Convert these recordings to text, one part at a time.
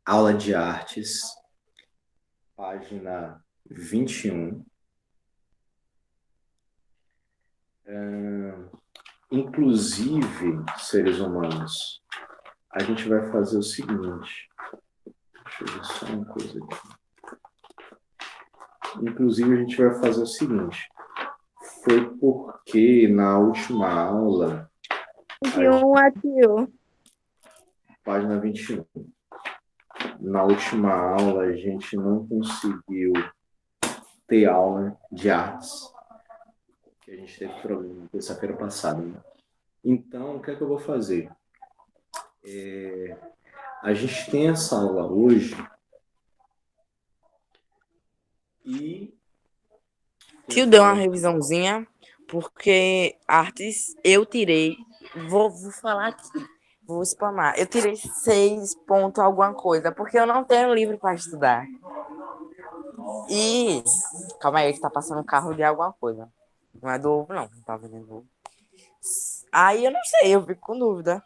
Aula de artes, página 21. Inclusive, seres humanos, a gente vai fazer o seguinte. Deixa eu ver só uma coisa aqui. Inclusive, a gente vai fazer o seguinte. Foi porque na última aula, a 21 atiu. página 21, na última aula a gente não conseguiu ter aula de artes, que a gente teve problema na terça-feira passada, né? Então, o que é que eu vou fazer? A gente tem essa aula hoje e tem Tio essa deu uma aula. revisãozinha, porque artes eu tirei. Vou falar aqui, vou spamar. Eu tirei 6 pontos alguma coisa, porque eu não tenho livro para estudar. E. Calma aí, que tá passando um carro de alguma coisa. Não é do ovo, não. Não tá vendendo ovo. Aí eu não sei, eu fico com dúvida.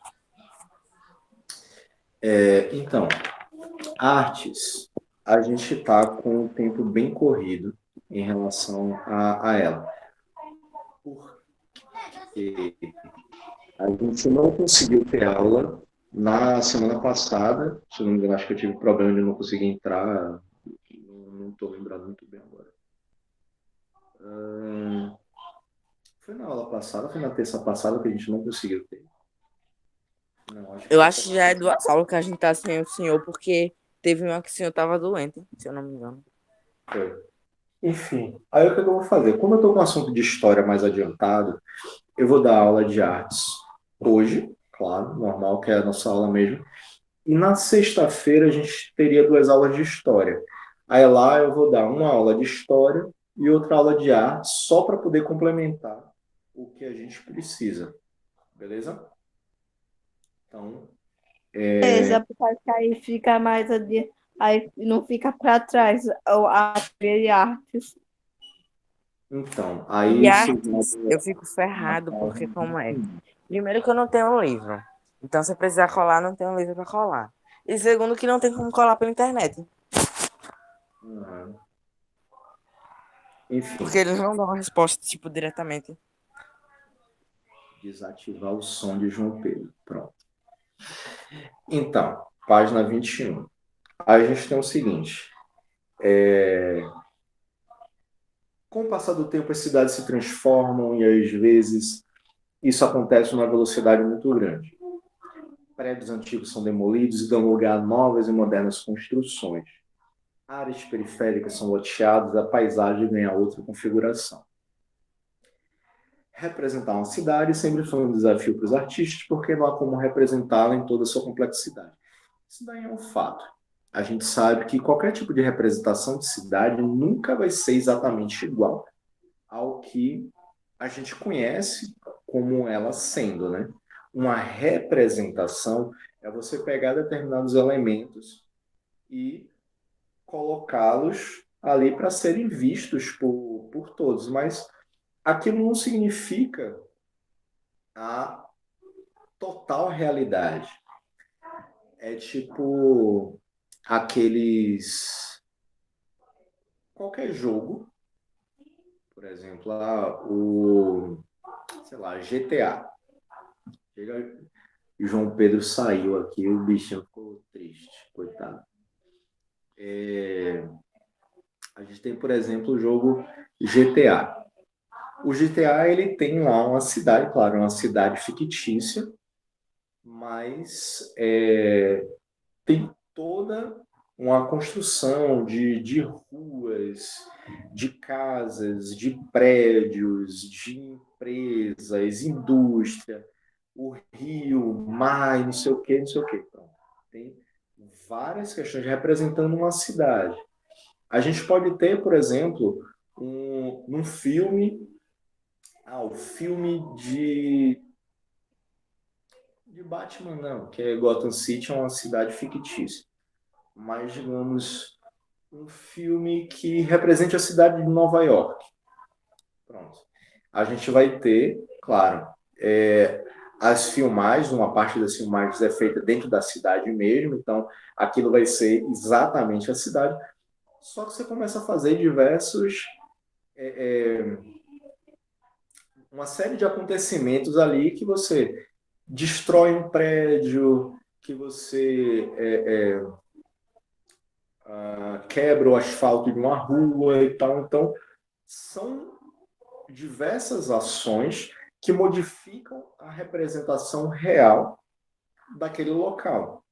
Então, artes, a gente está com um tempo bem corrido em relação a ela, porque a gente não conseguiu ter aula na semana passada. Se eu não me engano, acho que eu tive problema de não conseguir entrar, não estou lembrado muito bem agora. Foi na aula passada, foi na terça passada que a gente não conseguiu ter. Não, acho que Eu foi acho essa. que já é 2 aulas que a gente tá sem o senhor, porque teve uma que o senhor tava doente, se eu não me engano. Foi. Enfim, aí o que eu vou fazer? Como eu estou com um assunto de história mais adiantado, eu vou dar aula de artes hoje, claro, normal, que é a nossa aula mesmo. E na sexta-feira a gente teria duas aulas de história. Aí lá eu vou dar uma aula de história e outra aula de arte, só para poder complementar o que a gente precisa. Beleza? Então, Beleza, porque aí fica mais aí não fica para trás a área de artes. E aí se artes, eu fico ferrado, porque como é? Primeiro que eu não tenho um livro. Então, se eu precisar colar, não tenho um livro para colar. E segundo que não tem como colar pela internet. Uhum. Enfim, Porque eles não dão a resposta, tipo, diretamente. desativar o som de João Pedro. Pronto. Então, página 21. A gente tem o seguinte: com o passar do tempo, as cidades se transformam e, às vezes, isso acontece numa velocidade muito grande. Prédios antigos são demolidos e dão lugar a novas e modernas construções. Áreas periféricas são loteadas, a paisagem ganha outra configuração. Representar uma cidade sempre foi um desafio para os artistas, porque não há como representá-la em toda a sua complexidade. Isso daí é um fato. A gente sabe que qualquer tipo de representação de cidade nunca vai ser exatamente igual ao que a gente conhece como ela sendo, né? Uma representação é você pegar determinados elementos e colocá-los ali para serem vistos por todos, mas aquilo não significa a total realidade. É tipo aqueles qualquer jogo, por exemplo, sei lá, GTA. Chega, o João Pedro saiu aqui, o bichinho ficou triste, coitado. A gente tem, por exemplo, o jogo GTA. O GTA ele tem lá uma cidade, claro, uma cidade fictícia, mas tem toda uma construção de ruas, de casas, de prédios, de empresas, indústria, o rio, mar, não sei o que, não sei o que. Então, tem várias questões representando uma cidade. A gente pode ter, por exemplo, um filme, o filme de Batman, não, que é Gotham City, é uma cidade fictícia. Mas, digamos, um filme que represente a cidade de Nova York. Pronto. A gente vai ter, claro, as filmagens, uma parte das filmagens é feita dentro da cidade mesmo, então aquilo vai ser exatamente a cidade. Só que você começa a fazer uma série de acontecimentos ali que você destrói um prédio, que você quebra o asfalto de uma rua e tal. Então, são diversas ações que modificam a representação real daquele local.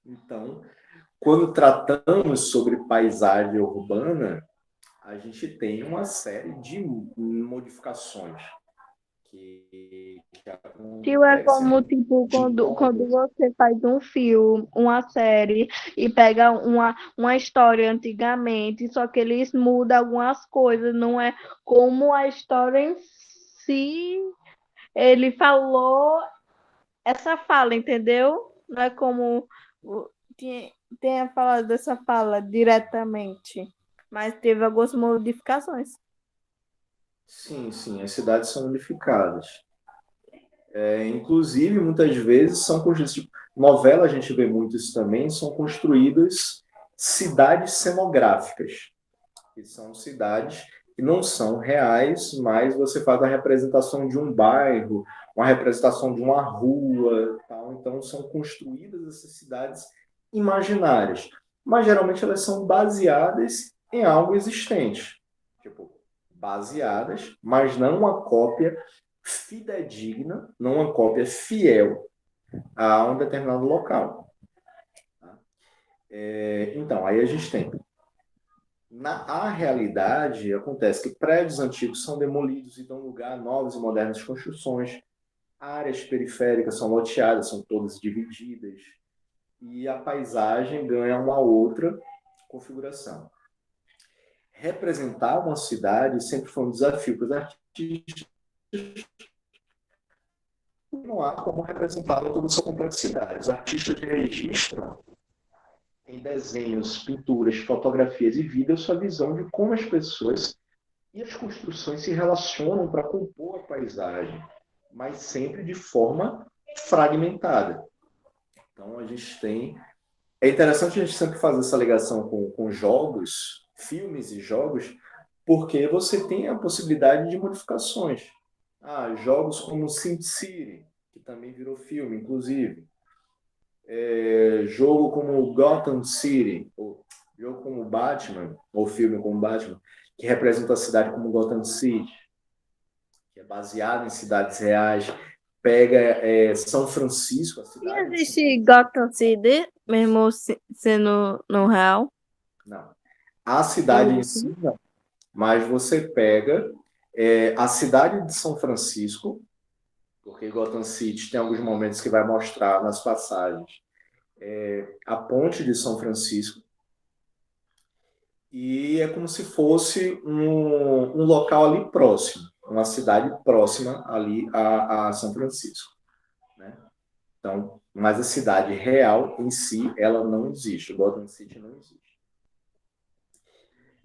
Então, quando tratamos sobre paisagem urbana, a gente tem uma série de modificações que Tio, é acontecem como, tipo, de quando jogos. você faz um filme, uma série, e pega uma história antigamente, só que eles mudam algumas coisas, não é como a história em si, ele falou essa fala, entendeu? Não é como tenha falado dessa fala diretamente, mas teve algumas modificações. Sim, sim, as cidades são unificadas. Inclusive, muitas vezes são construídas, tipo, novela a gente vê muito isso também, são construídas cidades cenográficas, que são cidades que não são reais, mas você faz a representação de um bairro, uma representação de uma rua, tal. Então são construídas essas cidades imaginárias, mas geralmente elas são baseadas em algo existente, tipo, baseadas, mas não uma cópia fidedigna, não uma cópia fiel a um determinado local. Tá? Então, aí a gente tem a realidade, acontece que prédios antigos são demolidos e dão lugar a novas e modernas construções. Áreas periféricas são loteadas, são todas divididas. E a paisagem ganha uma outra configuração. Representar uma cidade sempre foi um desafio para os artistas. Não há como representá-la toda a sua complexidade. Os artistas registram em desenhos, pinturas, fotografias e vídeos sua visão de como as pessoas e as construções se relacionam para compor a paisagem, mas sempre de forma fragmentada. Então, a gente tem. É interessante a gente sempre fazer essa ligação com jogos, filmes e jogos, porque você tem a possibilidade de modificações. Jogos como SimCity, que também virou filme, inclusive. Jogo como Gotham City, ou jogo como Batman, ou filme como Batman, que representa a cidade como Gotham City, que é baseado em cidades reais, pega São Francisco, a E cidade de São existe Francisco. Gotham City, mesmo sendo no real? Não. A cidade em Existe. si, não. Mas você pega a cidade de São Francisco, porque Gotham City tem alguns momentos que vai mostrar nas passagens a ponte de São Francisco, e é como se fosse um local ali próximo, uma cidade próxima ali a São Francisco, né? Então, mas a cidade real em si, ela não existe. O Gotham City não existe.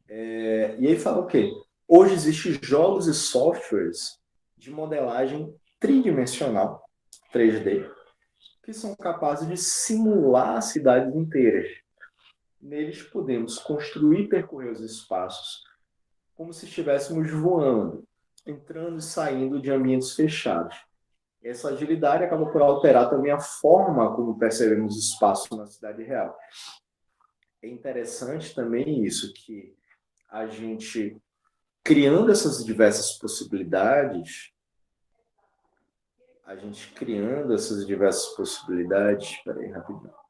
E aí fala o quê? Hoje existem jogos e softwares de modelagem tridimensional, 3D, que são capazes de simular cidades inteiras. Neles podemos construir e percorrer os espaços como se estivéssemos voando, entrando e saindo de ambientes fechados. Essa agilidade acaba por alterar também a forma como percebemos o espaço na cidade real. É interessante também isso, que a gente, criando essas diversas possibilidades, espera aí, rapidinho.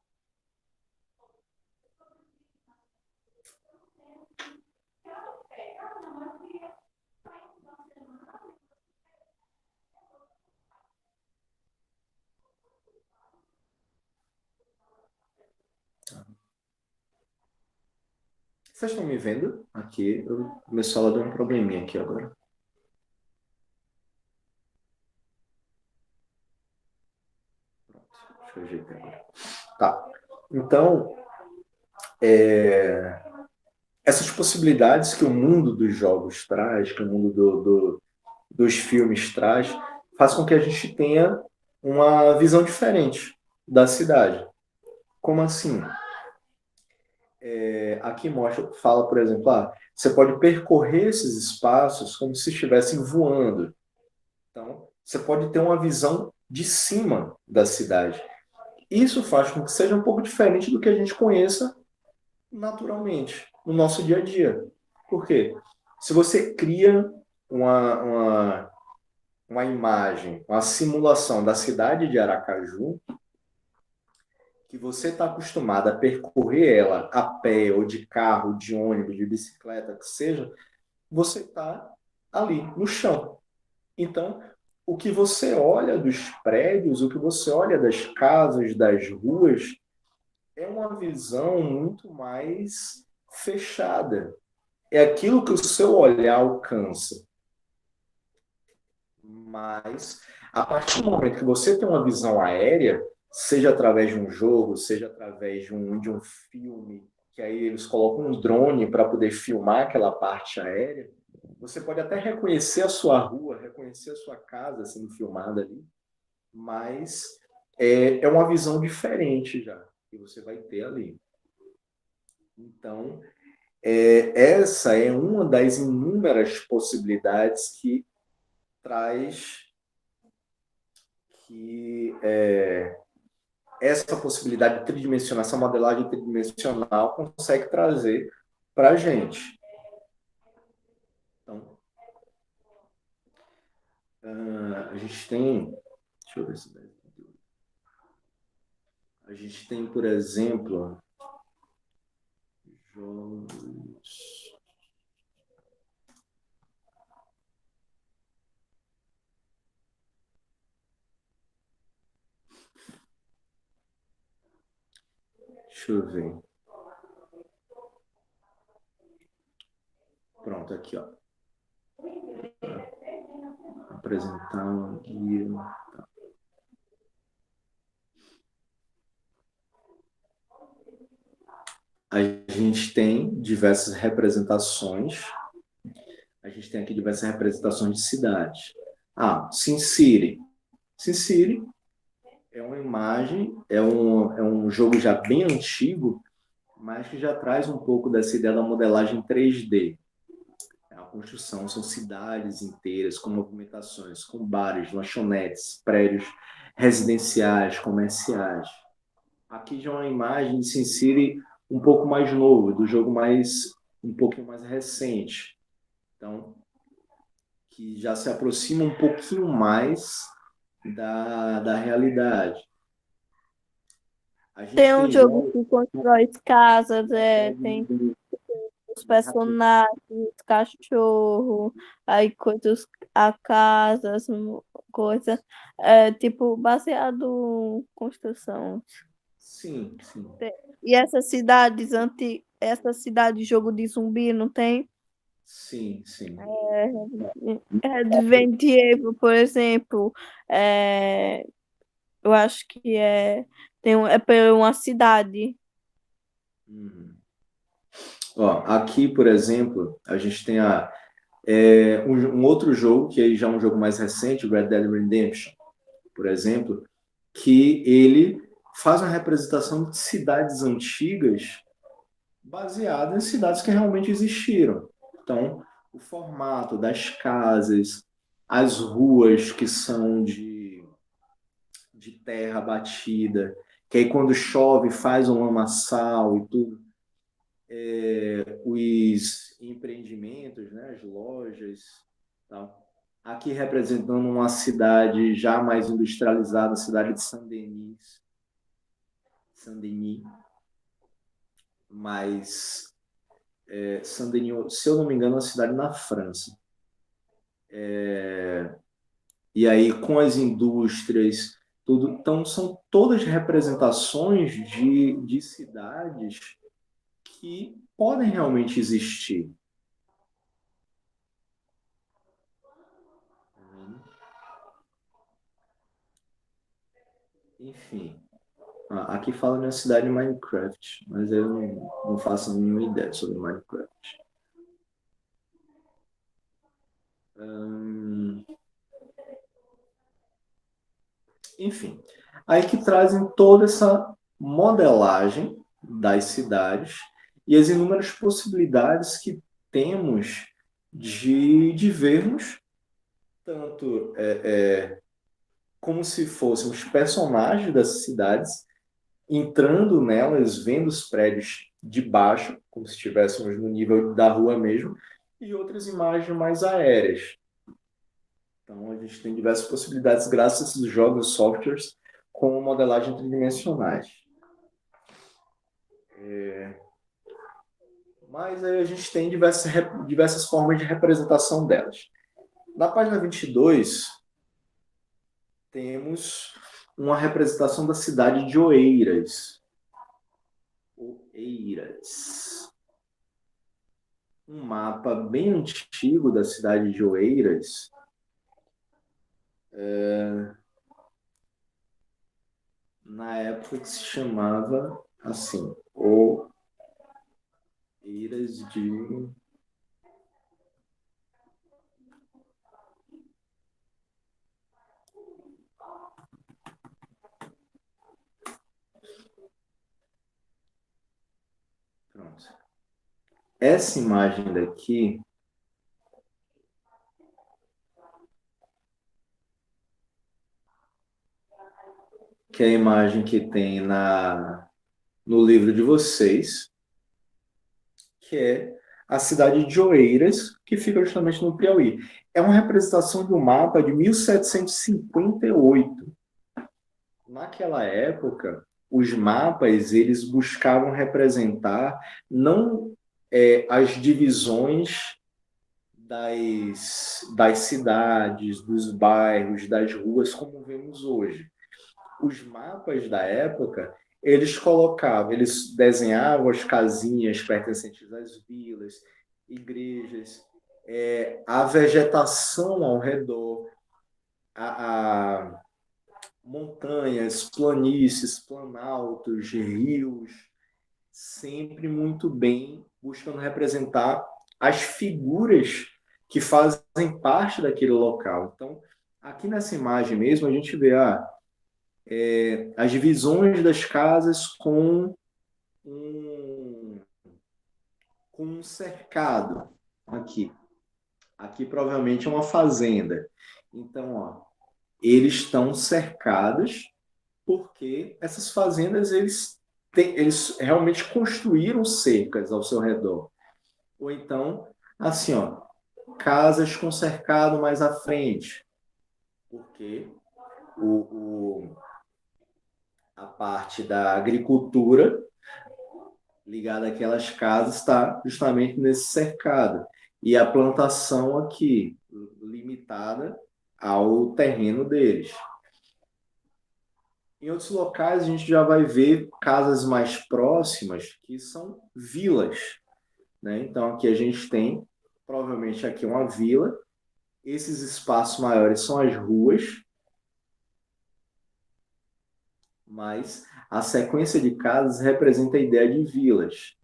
Vocês estão me vendo? Aqui, meu celular deu um probleminha aqui agora. Pronto, deixa eu ajeitar agora. Tá. Então, essas possibilidades que o mundo dos jogos traz, que o mundo dos filmes traz, faz com que a gente tenha uma visão diferente da cidade. Como assim? Aqui mostra, fala, por exemplo, você pode percorrer esses espaços como se estivessem voando. Então, você pode ter uma visão de cima da cidade. Isso faz com que seja um pouco diferente do que a gente conheça naturalmente, no nosso dia a dia. Por quê? Se você cria uma imagem, uma simulação da cidade de Aracaju, que você está acostumado a percorrer ela a pé, ou de carro, de ônibus, de bicicleta, que seja, você está ali, no chão. Então, o que você olha dos prédios, o que você olha das casas, das ruas, é uma visão muito mais fechada. É aquilo que o seu olhar alcança. Mas, a partir do momento que você tem uma visão aérea, seja através de um jogo, seja através de um filme, que aí eles colocam um drone para poder filmar aquela parte aérea, você pode até reconhecer a sua rua, reconhecer a sua casa sendo filmada ali, mas é uma visão diferente já que você vai ter ali. Então, essa é uma das inúmeras possibilidades que traz que essa possibilidade de tridimensional, essa modelagem tridimensional consegue trazer para a gente. Então, a gente tem, deixa eu ver se a gente tem, por exemplo, jogos. Deixa eu ver. Pronto, aqui, ó. Apresentar um guia. A gente tem diversas representações. A gente tem aqui diversas representações de cidades. Sin City. Sin City é uma imagem, é um jogo já bem antigo, mas que já traz um pouco dessa ideia da modelagem 3D. A construção são cidades inteiras com movimentações, com bares, lanchonetes, prédios residenciais, comerciais. Aqui já é uma imagem de Sin City um pouco mais novo, do jogo um pouquinho mais recente. Então, que já se aproxima um pouquinho mais da realidade. A Tem gente um tem jogo jogos que constrói casas, tem que os personagens, cachorro, aí coisas, a casas, coisa, tipo, baseado em construção. sim, sim, E essas cidades essa cidade jogo de zumbi, não tem? sim, sim. Resident Evil, por exemplo, é, eu acho que é para uma cidade. Uhum. Ó, aqui, por exemplo, a gente tem um outro jogo, que aí já é um jogo mais recente, Red Dead Redemption, por exemplo, que ele faz uma representação de cidades antigas baseada em cidades que realmente existiram. Então, o formato das casas, as ruas que são de terra batida, que aí quando chove faz um lamaçal e tudo. Os empreendimentos, né, as lojas, tal. Aqui representando uma cidade já mais industrializada, a cidade de Saint-Denis, mas Saint-Denis, se eu não me engano, é uma cidade na França. E aí, com as indústrias, tudo. Então, são todas representações de cidades que podem realmente existir. Enfim. Aqui fala minha cidade Minecraft, mas eu não faço nenhuma ideia sobre Minecraft. Enfim, aí que trazem toda essa modelagem das cidades e as inúmeras possibilidades que temos de vermos tanto como se fôssemos personagens das cidades, entrando nelas, vendo os prédios de baixo, como se estivéssemos no nível da rua mesmo, e outras imagens mais aéreas. Então, a gente tem diversas possibilidades graças a esses jogos e softwares com modelagem tridimensionais. Mas aí a gente tem diversas formas de representação delas. Na página 22, temos uma representação da cidade de Oeiras. Oeiras. Um mapa bem antigo da cidade de Oeiras. Na época que se chamava assim, Oeiras de... Pronto. Essa imagem daqui que é a imagem que tem no livro de vocês, que é a cidade de Oeiras, que fica justamente no Piauí. É uma representação de um mapa de 1758. Naquela época, os mapas eles buscavam representar não as divisões das cidades, dos bairros, das ruas, como vemos hoje. Os mapas da época, eles desenhavam as casinhas pertencentes às vilas, igrejas, a vegetação ao redor, a montanhas, planícies, planaltos, rios, sempre muito bem, buscando representar as figuras que fazem parte daquele local. Então, aqui nessa imagem mesmo, a gente vê as divisões das casas com um cercado aqui. Aqui provavelmente é uma fazenda. Então, ó, eles estão cercados porque essas fazendas eles realmente construíram cercas ao seu redor. Ou então, assim, ó, casas com cercado mais à frente, porque a parte da agricultura ligada àquelas casas está justamente nesse cercado. E a plantação aqui, limitada ao terreno deles. Em outros locais, a gente já vai ver casas mais próximas, que são vilas, né? Então, aqui a gente tem, provavelmente aqui uma vila. Esses espaços maiores são as ruas, mas a sequência de casas representa a ideia de vilas.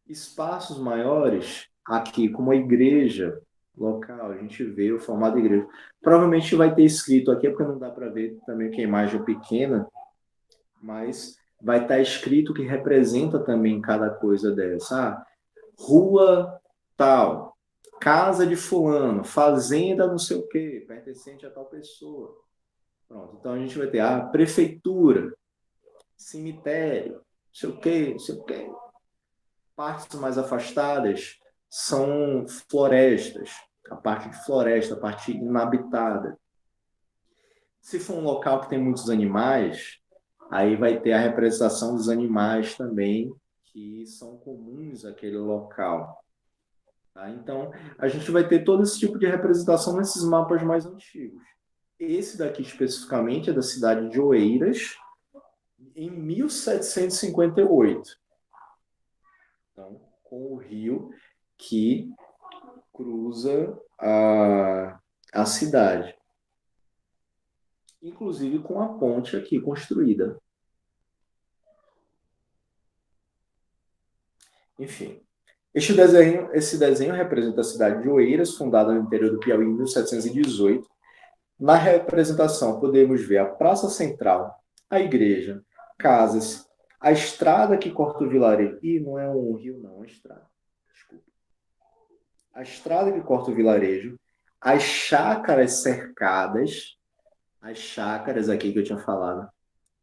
Espaços maiores, aqui como a igreja local, a gente vê o formato da igreja. Provavelmente vai ter escrito aqui, porque não dá para ver também que a imagem é pequena, mas vai estar escrito que representa também cada coisa dessa. Rua tal, casa de fulano, fazenda não sei o quê, pertencente a tal pessoa. Pronto, então a gente vai ter a prefeitura, cemitério, não sei o quê, não sei o quê. Partes mais afastadas são florestas, a parte de floresta, a parte inabitada. Se for um local que tem muitos animais, aí vai ter a representação dos animais também, que são comuns àquele local. Tá? Então, a gente vai ter todo esse tipo de representação nesses mapas mais antigos. Esse daqui, especificamente, é da cidade de Oeiras, em 1758. Então, com o rio que cruza a cidade. Inclusive com a ponte aqui construída. Enfim, esse desenho representa a cidade de Oeiras, fundada no interior do Piauí em 1718. Na representação, podemos ver a Praça Central, a igreja, casas, a estrada que corta o vilarejo. Ih, não é um rio, não, é uma estrada. Desculpa. A estrada que corta o vilarejo, as chácaras cercadas, as chácaras aqui que eu tinha falado,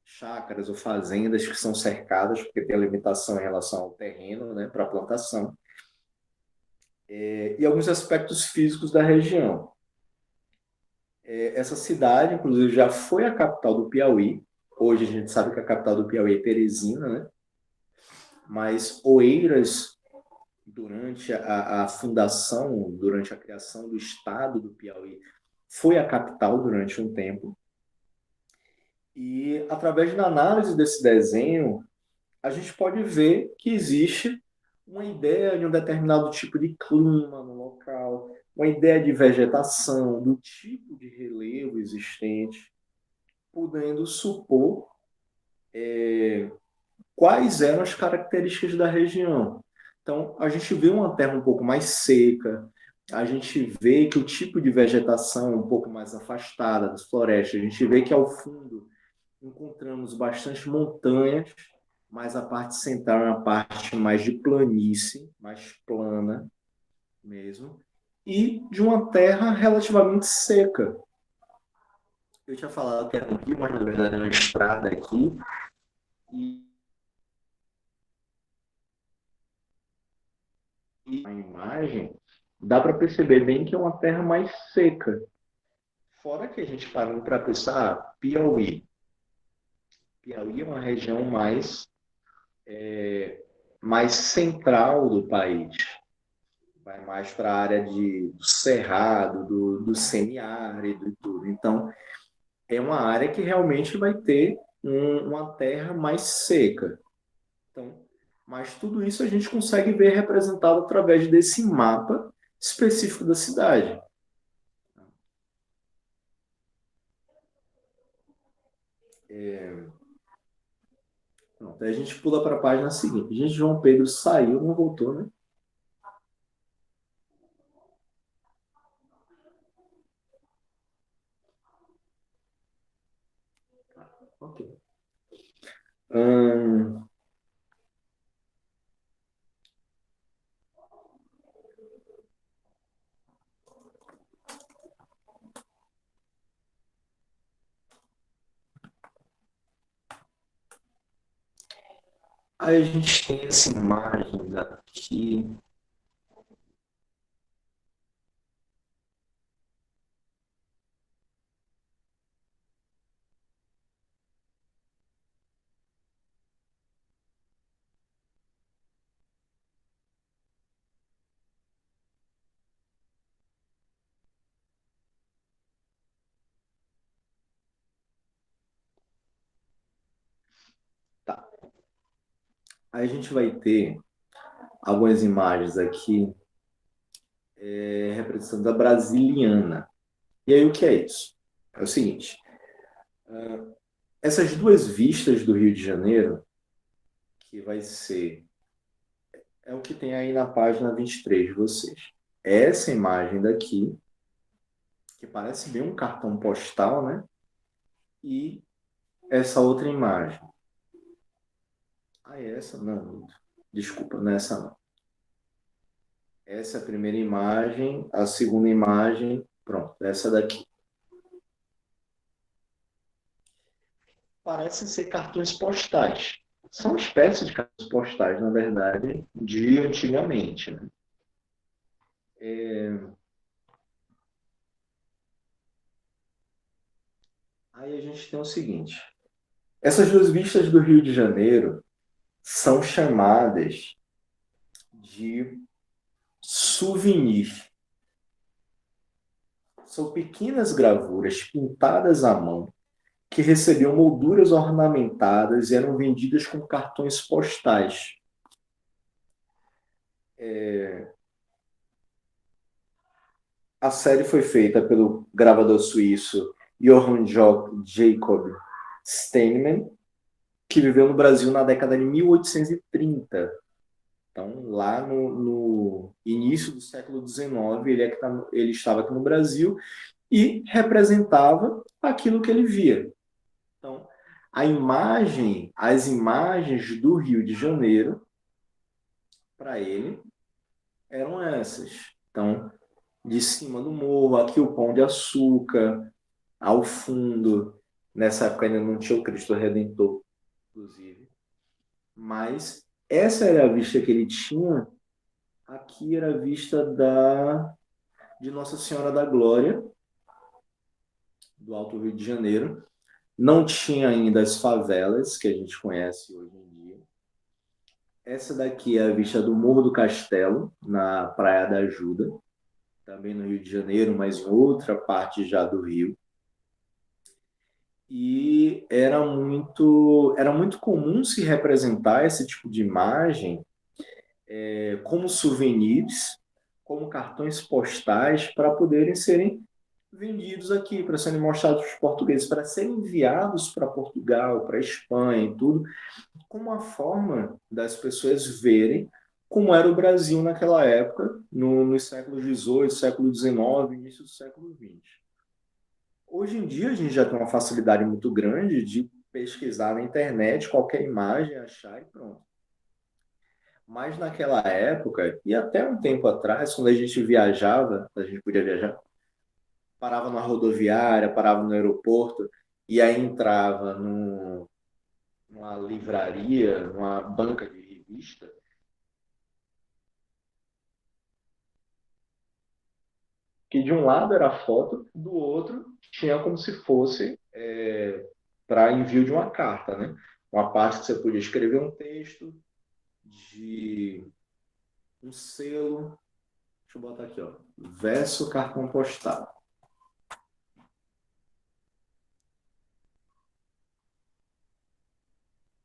chácaras ou fazendas que são cercadas, porque tem a limitação em relação ao terreno, né, para plantação, e alguns aspectos físicos da região. Essa cidade, inclusive, já foi a capital do Piauí. Hoje a gente sabe que a capital do Piauí é Teresina, né? Mas Oeiras, durante a fundação, durante a criação do estado do Piauí, foi a capital durante um tempo. E através da análise desse desenho, a gente pode ver que existe uma ideia de um determinado tipo de clima no local, uma ideia de vegetação, do tipo de relevo existente, podendo supor quais eram as características da região. Então, a gente vê uma terra um pouco mais seca, a gente vê que o tipo de vegetação é um pouco mais afastada das florestas, a gente vê que ao fundo encontramos bastante montanhas, mas a parte central é uma parte mais de planície, mais plana mesmo, e de uma terra relativamente seca. Eu tinha falado que era um rio, mas na verdade é uma estrada aqui, e a imagem dá para perceber bem que é uma terra mais seca. Fora que a gente parando para pensar, Piauí. Piauí é uma região mais central do país. Vai mais para a área do cerrado, do semiárido e tudo. Então, é uma área que realmente vai ter uma terra mais seca. Então, mas tudo isso a gente consegue ver representado através desse mapa específico da cidade. Pronto, aí a gente pula para a página seguinte. Gente, João Pedro saiu, não voltou, né? Ok. Hum, aí a gente tem essa imagem daqui. Tá. Aí a gente vai ter algumas imagens aqui representando a Brasiliana. E aí o que é isso? É o seguinte, essas duas vistas do Rio de Janeiro, que vai ser, é o que tem aí na página 23 de vocês. Essa imagem daqui, que parece bem um cartão postal, né? E essa outra imagem. Ah, é essa? Não, desculpa, não é essa não. Essa é a primeira imagem, a segunda imagem, pronto, essa daqui. Parecem ser cartões postais. São espécies de cartões postais, na verdade, de antigamente, né? Aí a gente tem o seguinte: essas duas vistas do Rio de Janeiro são chamadas de souvenir. São pequenas gravuras pintadas à mão que recebiam molduras ornamentadas e eram vendidas com cartões postais. A série foi feita pelo gravador suíço Johann Jacob Steinmann, que viveu no Brasil na década de 1830. Então, lá no início do século XIX, ele estava aqui no Brasil e representava aquilo que ele via. Então, as imagens do Rio de Janeiro, para ele, eram essas. Então, de cima do morro, aqui o Pão de Açúcar, ao fundo, nessa época ainda não tinha o Cristo Redentor, inclusive, mas essa era a vista que ele tinha, aqui era a vista de Nossa Senhora da Glória, do Alto Rio de Janeiro. Não tinha ainda as favelas que a gente conhece hoje em dia. Essa daqui é a vista do Morro do Castelo, na Praia da Ajuda, também no Rio de Janeiro, mas em outra parte já do Rio. E era muito comum se representar esse tipo de imagem como souvenirs, como cartões postais, para poderem serem vendidos aqui, para serem mostrados para os portugueses, para serem enviados para Portugal, para Espanha e tudo, como uma forma das pessoas verem como era o Brasil naquela época, nos séculos XVIII, século XIX, início do século XX. Hoje em dia, a gente já tem uma facilidade muito grande de pesquisar na internet qualquer imagem, achar e pronto. Mas naquela época, e até um tempo atrás, quando a gente viajava, a gente podia viajar, parava na rodoviária, parava no aeroporto, e aí entrava numa livraria, numa banca de revista, que de um lado era a foto, do outro tinha como se fosse para envio de uma carta, né? Uma parte que você podia escrever um texto, de um selo, deixa eu botar aqui, ó, verso cartão postal.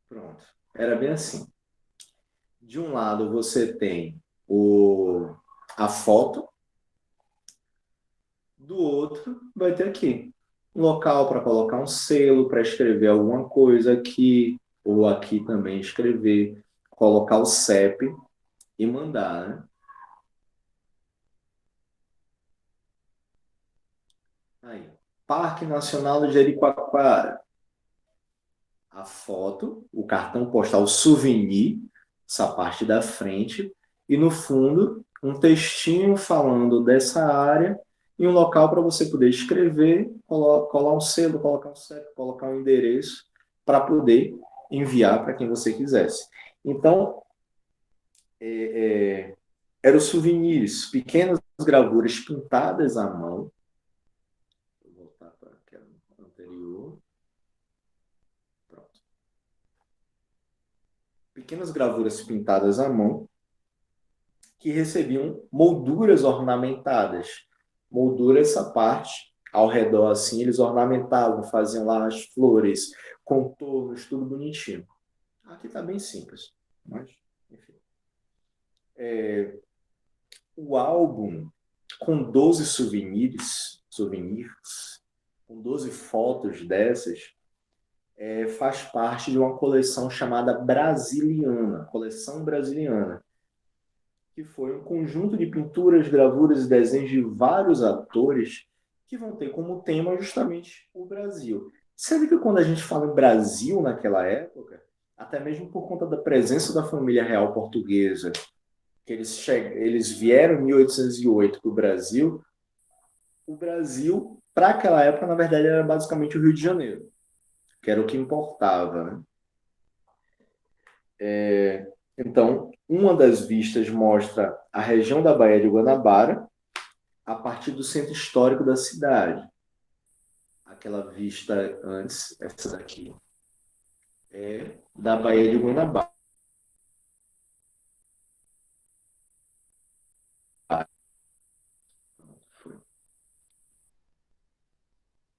Pronto. Era bem assim. De um lado você tem a foto, do outro vai ter aqui um local para colocar um selo, para escrever alguma coisa aqui, ou aqui também escrever, colocar o CEP e mandar, né? Aí, Parque Nacional do Jericoacoara. A foto, o cartão postal, o souvenir, essa parte da frente, e no fundo, um textinho falando dessa área e um local para você poder escrever, colar um selo, colocar um CEP, colocar um endereço para poder enviar para quem você quisesse. Então, eram souvenirs, pequenas gravuras pintadas à mão. Vou voltar para aquela anterior. Pronto. Pequenas gravuras pintadas à mão que recebiam molduras ornamentadas. Moldura essa parte ao redor, assim, eles ornamentavam, faziam lá as flores, contornos, tudo bonitinho. Aqui está bem simples, mas, enfim. O álbum com 12 souvenirs, com 12 fotos dessas, faz parte de uma coleção chamada Brasiliana, coleção brasiliana, que foi um conjunto de pinturas, gravuras e desenhos de vários atores que vão ter como tema justamente o Brasil. Sendo que quando a gente fala em Brasil naquela época, até mesmo por conta da presença da família real portuguesa, que eles vieram em 1808 para o Brasil, para aquela época, na verdade, era basicamente o Rio de Janeiro, que era o que importava, né? Então, uma das vistas mostra a região da Baía de Guanabara a partir do centro histórico da cidade. Aquela vista antes, essa daqui, é da Baía de Guanabara.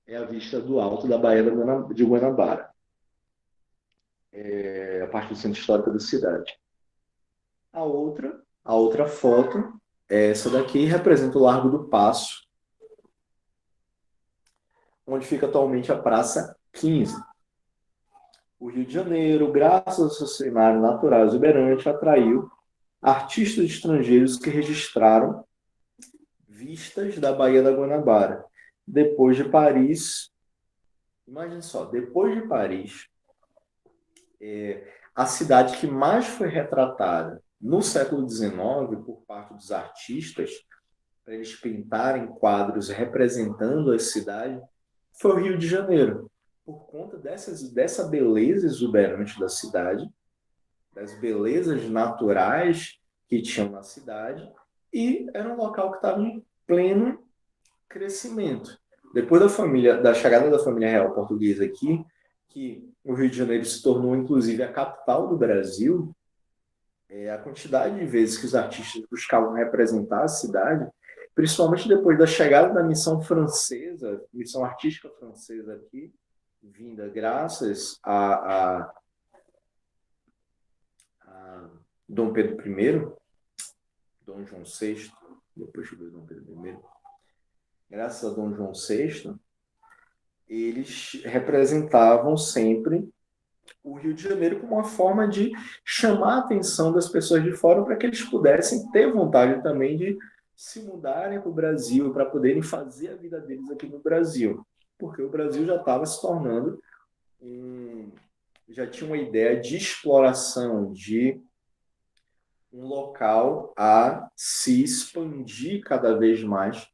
É a vista do alto da Baía de Guanabara, a partir do centro histórico da cidade. A outra foto, essa daqui, representa o Largo do Paço, onde fica atualmente a Praça 15. O Rio de Janeiro, graças ao seu cenário natural exuberante, atraiu artistas estrangeiros que registraram vistas da Baía da Guanabara. depois de Paris, imagine só, depois de Paris, a cidade que mais foi retratada no século XIX por parte dos artistas, para eles pintarem quadros representando a cidade, foi o Rio de Janeiro. Por conta dessa beleza exuberante da cidade, das belezas naturais que tinham na cidade, e era um local que estava em pleno crescimento. Depois da chegada da família real portuguesa aqui, que o Rio de Janeiro se tornou inclusive a capital do Brasil, a quantidade de vezes que os artistas buscavam representar a cidade, principalmente depois da chegada da missão francesa, missão artística francesa aqui, vinda graças a Dom Pedro I, Dom João VI, depois chegou Dom Pedro I, graças a Dom João VI, eles representavam sempre o Rio de Janeiro como uma forma de chamar a atenção das pessoas de fora para que eles pudessem ter vontade também de se mudarem para o Brasil, para poderem fazer a vida deles aqui no Brasil. Porque o Brasil já estava se tornando já tinha uma ideia de exploração, de um local a se expandir cada vez mais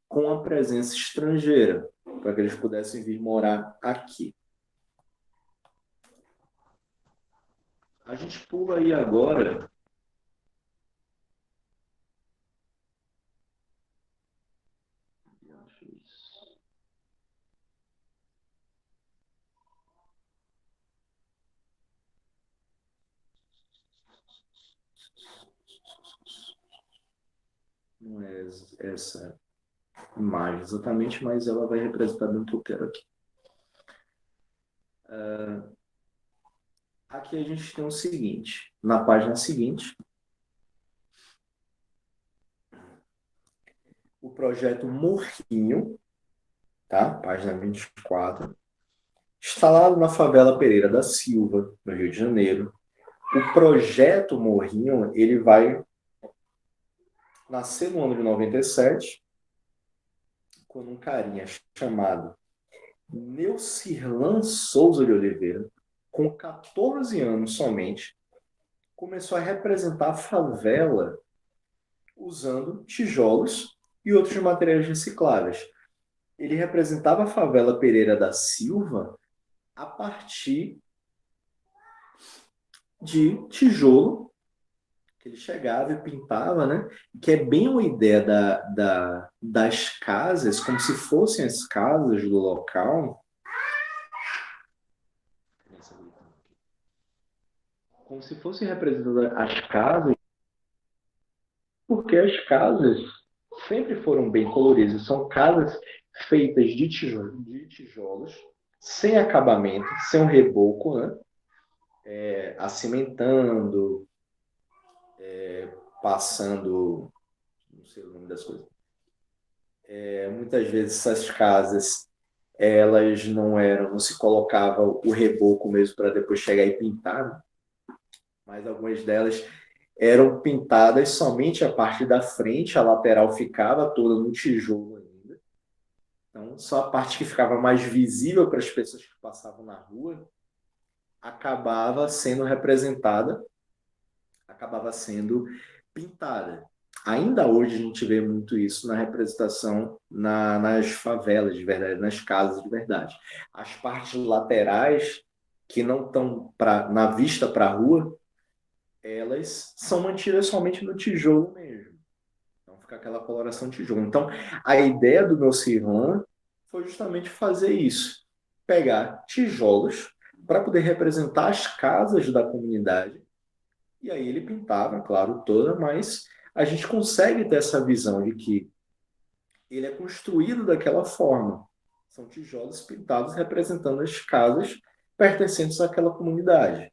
com a presença estrangeira, para que eles pudessem vir morar aqui. A gente pula aí agora. Não é essa imagem exatamente, mas ela vai representar bem o que eu quero aqui. Aqui a gente tem o seguinte, na página seguinte, o projeto Morrinho, tá? Página 24, instalado na favela Pereira da Silva, no Rio de Janeiro. O projeto Morrinho, ele vai nascer no ano de 97, quando um carinha chamado Neucirlan Souza de Oliveira, com 14 anos somente, começou a representar a favela usando tijolos e outros materiais recicláveis. Ele representava a favela Pereira da Silva a partir de tijolo que ele chegava e pintava, né? Que é bem uma ideia das casas, como se fossem as casas do local, como se fossem representadas as casas, porque as casas sempre foram bem coloridas. São casas feitas de tijolos, sem acabamento, sem um reboco, né? Acimentando, passando, não sei o nome das coisas. Muitas vezes essas casas, elas não se colocava o reboco mesmo para depois chegar e pintar, né? Mas algumas delas eram pintadas somente a parte da frente, a lateral ficava toda no tijolo ainda. Então, só a parte que ficava mais visível para as pessoas que passavam na rua acabava sendo representada, acabava sendo pintada. Ainda hoje a gente vê muito isso na representação nas favelas de verdade, nas casas de verdade. As partes laterais, que não estão na vista para a rua, elas são mantidas somente no tijolo mesmo. Então fica aquela coloração tijolo. Então a ideia do meu Cirlan foi justamente fazer isso. Pegar tijolos para poder representar as casas da comunidade. E aí ele pintava, claro, toda, mas a gente consegue ter essa visão de que ele é construído daquela forma. São tijolos pintados representando as casas pertencentes àquela comunidade.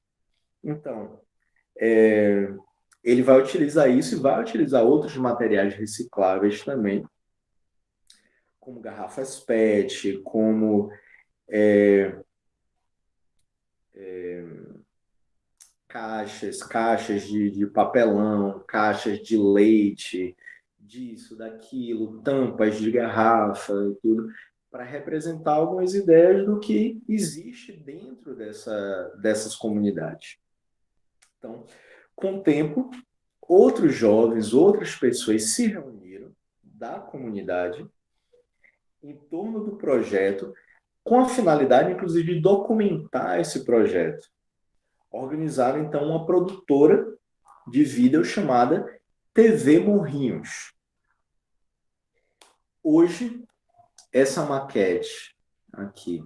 Então, ele vai utilizar isso e vai utilizar outros materiais recicláveis também, como garrafas PET, como caixas de papelão, caixas de leite, disso, daquilo, tampas de garrafa e tudo, para representar algumas ideias do que existe dentro dessas comunidades. Então, com o tempo, outros jovens, outras pessoas se reuniram da comunidade em torno do projeto, com a finalidade, inclusive, de documentar esse projeto. Organizaram, então, uma produtora de vídeo chamada TV Morrinhos. Hoje, essa maquete aqui,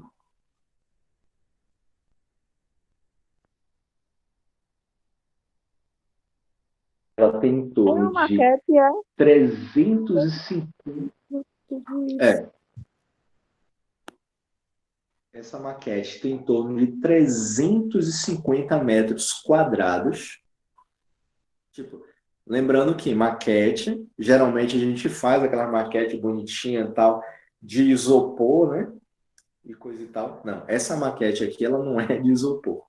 ela tem em É torno uma de maquete, é 350. tudo isso. Essa maquete tem em torno de 350 metros quadrados. Tipo, lembrando que maquete, geralmente a gente faz aquela maquete bonitinha e tal, de isopor, né? E coisa e tal. Não, essa maquete aqui, ela não é de isopor.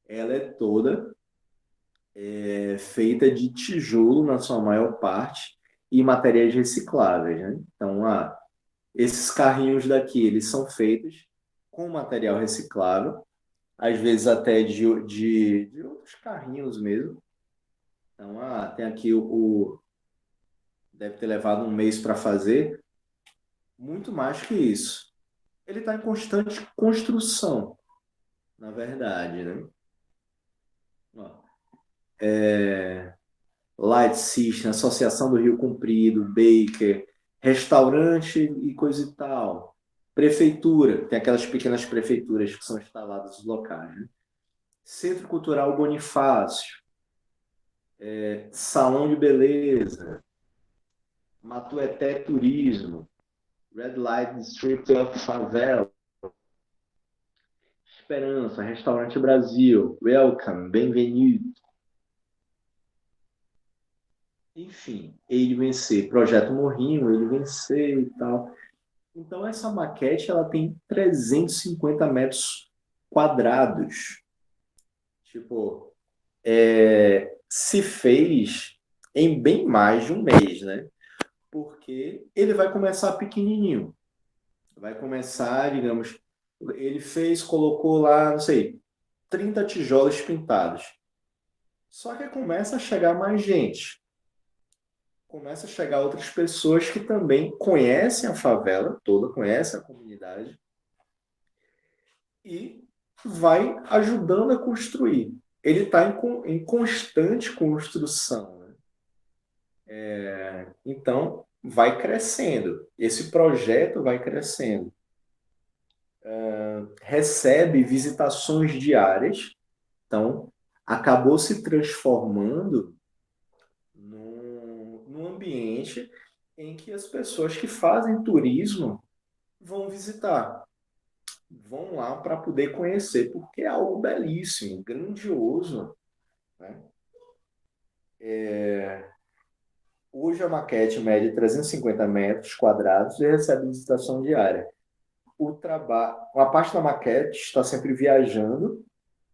Ela é toda feita de tijolo, na sua maior parte, e materiais recicláveis, né? Então, esses carrinhos daqui, eles são feitos com material reciclável, às vezes até de outros carrinhos mesmo. Então, tem aqui deve ter levado um mês para fazer, muito mais que isso. Ele está em constante construção, na verdade, né? Ó, Light System, Associação do Rio Comprido, Baker, restaurante e coisa e tal. Prefeitura, tem aquelas pequenas prefeituras que são instaladas nos locais, né? Centro Cultural Bonifácio, Salão de Beleza, Matueté Turismo, Red Light District of Favela, Esperança, Restaurante Brasil, Welcome, Bem-vindo. Enfim, ele vencer, Projeto Morrinho, ele vencer e tal. Então, essa maquete ela tem 350 metros quadrados. Tipo, se fez em bem mais de um mês, né? Porque ele vai começar pequenininho. Vai começar, digamos, ele colocou lá, não sei, 30 tijolos pintados. Só que começa a chegar mais gente. Começa a chegar outras pessoas que também conhecem a favela toda, conhecem a comunidade e vai ajudando a construir. Ele está em constante construção, né? Então, vai crescendo. Esse projeto vai crescendo. Recebe visitações diárias. Então, acabou se transformando num ambiente em que as pessoas que fazem turismo vão visitar, vão lá para poder conhecer, porque é algo belíssimo, grandioso, né? Hoje a maquete mede 350 metros quadrados e recebe visitação diária. Uma parte da maquete está sempre viajando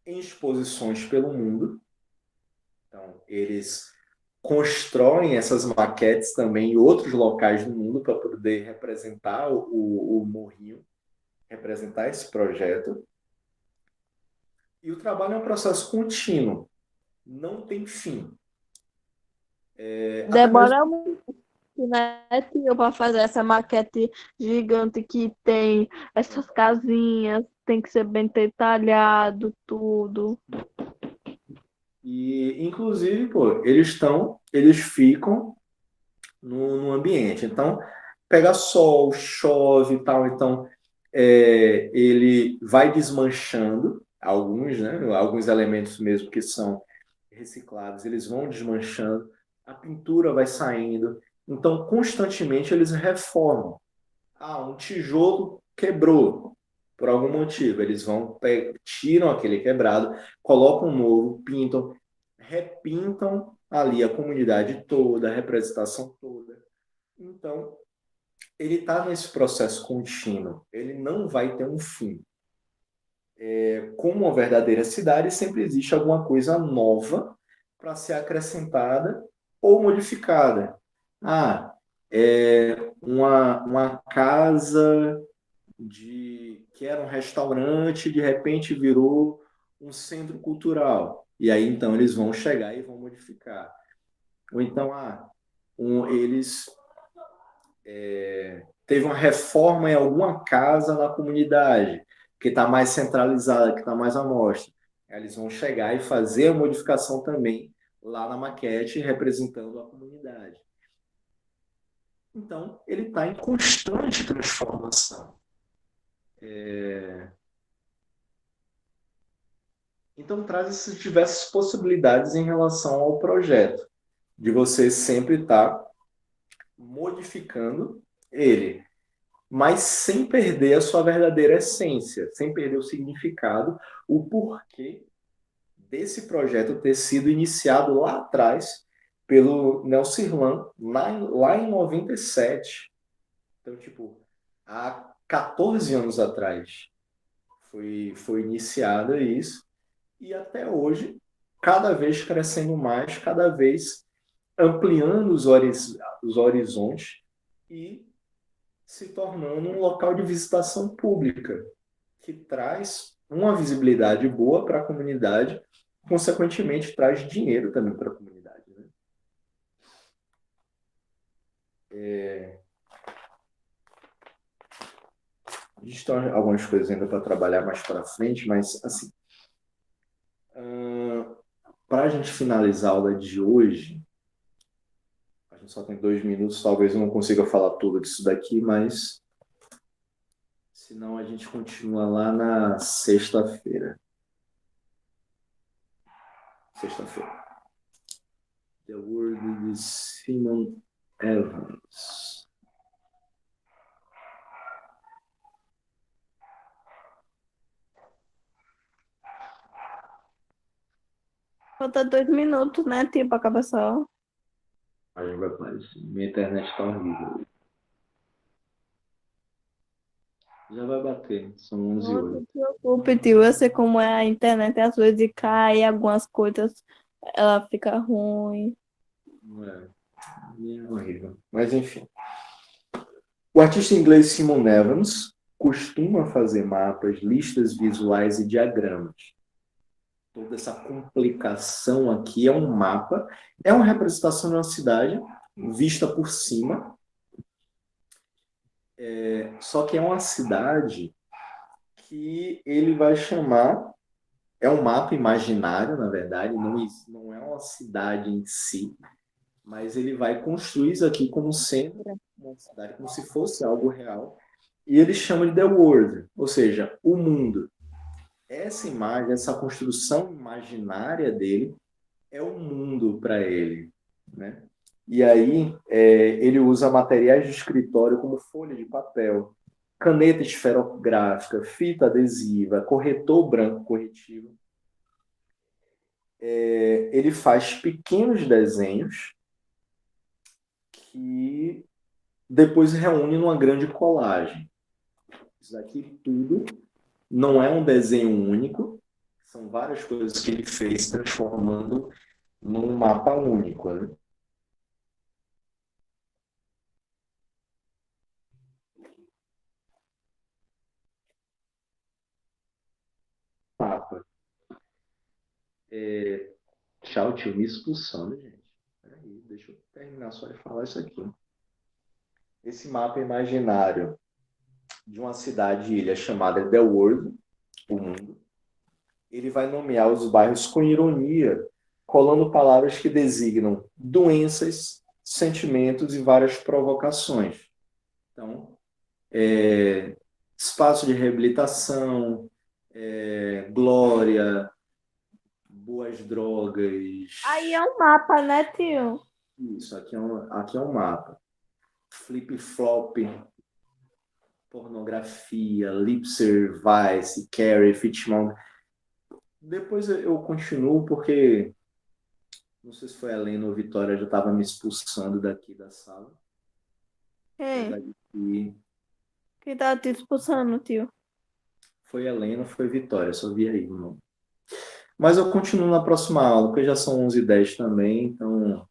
em exposições pelo mundo. Então, eles constroem essas maquetes também em outros locais do mundo para poder representar o Morrinho, representar esse projeto. E o trabalho é um processo contínuo, não tem fim. Até mesmo Demora muito, né, tio, para fazer essa maquete gigante que tem essas casinhas, tem que ser bem detalhado, tudo. e inclusive, pô, eles ficam no ambiente. Então, pega sol, chove e tal, então ele vai desmanchando alguns, né? Alguns elementos mesmo que são reciclados, eles vão desmanchando, a pintura vai saindo. Então, constantemente eles reformam. Um tijolo quebrou por algum motivo. Eles vão, tiram aquele quebrado, colocam um novo, pintam, repintam ali a comunidade toda, a representação toda. Então, ele está nesse processo contínuo. Ele não vai ter um fim. Como uma verdadeira cidade, sempre existe alguma coisa nova para ser acrescentada ou modificada. Ah, é uma casa que era um restaurante, de repente virou um centro cultural. E aí então eles vão chegar e vão modificar. Ou então, eles teve uma reforma em alguma casa na comunidade, que está mais centralizada, que está mais à mostra. Aí eles vão chegar e fazer a modificação também lá na maquete, representando a comunidade. Então, ele está em constante transformação. Então, traz essas diversas possibilidades em relação ao projeto, de você sempre estar modificando ele, mas sem perder a sua verdadeira essência, sem perder o significado, o porquê desse projeto ter sido iniciado lá atrás pelo Nelson Irlan, lá em 97. Então, tipo, há 14 anos atrás foi iniciado isso, e até hoje, cada vez crescendo mais, cada vez ampliando os horizontes e se tornando um local de visitação pública, que traz uma visibilidade boa para a comunidade, consequentemente traz dinheiro também para a comunidade. Né? A gente tem algumas coisas ainda para trabalhar mais para frente, mas assim, para a gente finalizar a aula de hoje, a gente só tem 2 minutos, talvez eu não consiga falar tudo disso daqui, mas senão a gente continua lá na sexta-feira. Sexta-feira. The Word de Simon Evans. Falta 2 minutos, né, tio, pra acabar só. Aí vai aparecer. Minha internet tá horrível. Já vai bater. São 11 Não hoje. se preocupe, tio. Eu sei como é a internet, às vezes cai, algumas coisas, ela fica ruim. Não é. É horrível. Mas enfim. O artista inglês Simon Evans costuma fazer mapas, listas visuais e diagramas. Toda essa complicação aqui é um mapa, é uma representação de uma cidade vista por cima, só que é uma cidade que ele vai chamar, é um mapa imaginário, na verdade, não é uma cidade em si, mas ele vai construir isso aqui como sendo uma cidade, como se fosse algo real, e ele chama de The World, ou seja, o mundo. Essa imagem, essa construção imaginária dele é o mundo para ele, né? E aí ele usa materiais de escritório como folha de papel, caneta esferográfica, fita adesiva, corretor branco corretivo. Ele faz pequenos desenhos que depois reúne numa grande colagem. Isso aqui tudo não é um desenho único, são várias coisas que ele fez transformando num mapa único. Né? Mapa. Tchau, tio, me expulsando, gente. Peraí, deixa eu terminar só de falar isso aqui. Esse mapa imaginário de uma cidade-ilha chamada The World, o mundo, ele vai nomear os bairros com ironia, colando palavras que designam doenças, sentimentos e várias provocações. Então, espaço de reabilitação, glória, boas drogas. Aí é um mapa, né, tio? Isso, aqui é um mapa. Flip-flop, pornografia, Lipser, Vice, Carrie, Fitchmong. Depois eu continuo porque não sei se foi a Helena ou a Vitória já estava me expulsando daqui da sala. Quem? E Quem tá te expulsando, tio? foi a Helena, foi a Vitória, só vi aí, irmão. Mas eu continuo na próxima aula, porque já são 11h10 também, então